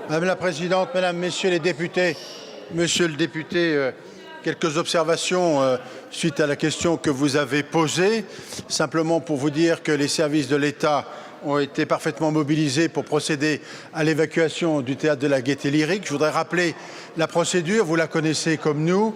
Madame la Présidente, Mesdames, Messieurs les députés, Monsieur le député, quelques observations suite à la question que vous avez posée. Simplement pour vous dire que les services de l'État ont été parfaitement mobilisés pour procéder à l'évacuation du théâtre de la Gaîté Lyrique. Je voudrais rappeler la procédure, vous la connaissez comme nous.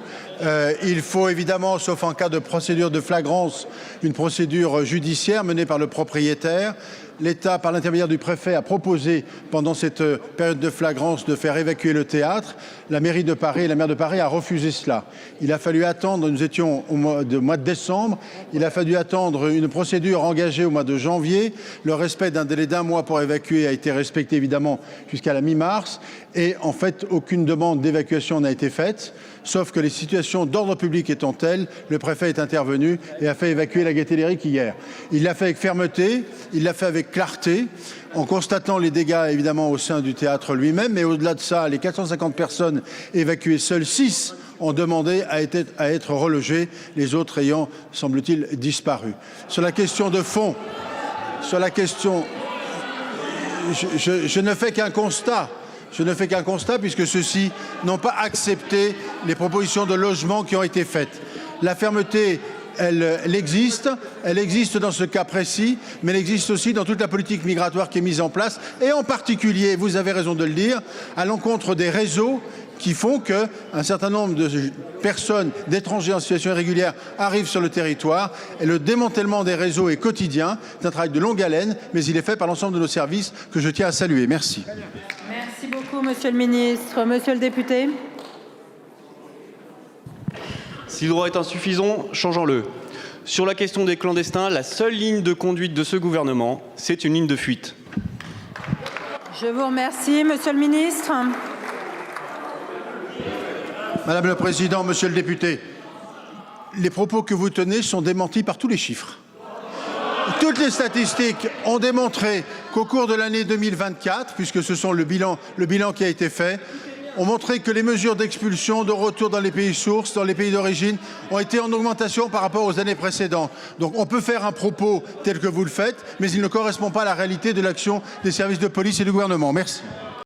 Il faut évidemment, sauf en cas de procédure de flagrance, une procédure judiciaire menée par le propriétaire. L'État, par l'intermédiaire du préfet, a proposé, pendant cette période de flagrance, de faire évacuer le théâtre. La mairie de Paris et la maire de Paris a refusé cela. Il a fallu attendre, nous étions au mois de décembre, il a fallu attendre une procédure engagée au mois de janvier. Le respect d'un délai d'un mois pour évacuer a été respecté, évidemment, jusqu'à la mi-mars. Et en fait, aucune demande d'évacuation n'a été faite, sauf que les situations d'ordre public étant telles, le préfet est intervenu et a fait évacuer la Gaîté Lyrique hier. Il l'a fait avec fermeté, il l'a fait avec clarté, en constatant les dégâts évidemment au sein du théâtre lui-même, mais au-delà de ça, les 450 personnes évacuées, seules 6 ont demandé à être relogées, les autres ayant, semble-t-il, disparu. Sur la question de fond, sur la question, je ne fais qu'un constat. Je ne fais qu'un constat puisque ceux-ci n'ont pas accepté les propositions de logement qui ont été faites. La fermeté, elle existe dans ce cas précis, mais elle existe aussi dans toute la politique migratoire qui est mise en place, et en particulier, vous avez raison de le dire, à l'encontre des réseaux qui font qu'un certain nombre de personnes, d'étrangers en situation irrégulière arrivent sur le territoire. Et le démantèlement des réseaux est quotidien, c'est un travail de longue haleine, mais il est fait par l'ensemble de nos services que je tiens à saluer. Merci. Merci beaucoup, Monsieur le Ministre. Monsieur le député. Si le droit est insuffisant, changeons-le. Sur la question des clandestins, la seule ligne de conduite de ce gouvernement, c'est une ligne de fuite. Je vous remercie, Monsieur le Ministre. Madame le Président, Monsieur le député, les propos que vous tenez sont démentis par tous les chiffres. Toutes les statistiques ont démontré qu'au cours de l'année 2024, puisque ce sont le bilan qui a été fait, ont montré que les mesures d'expulsion, de retour dans les pays sources, dans les pays d'origine, ont été en augmentation par rapport aux années précédentes. Donc on peut faire un propos tel que vous le faites, mais il ne correspond pas à la réalité de l'action des services de police et du gouvernement. Merci.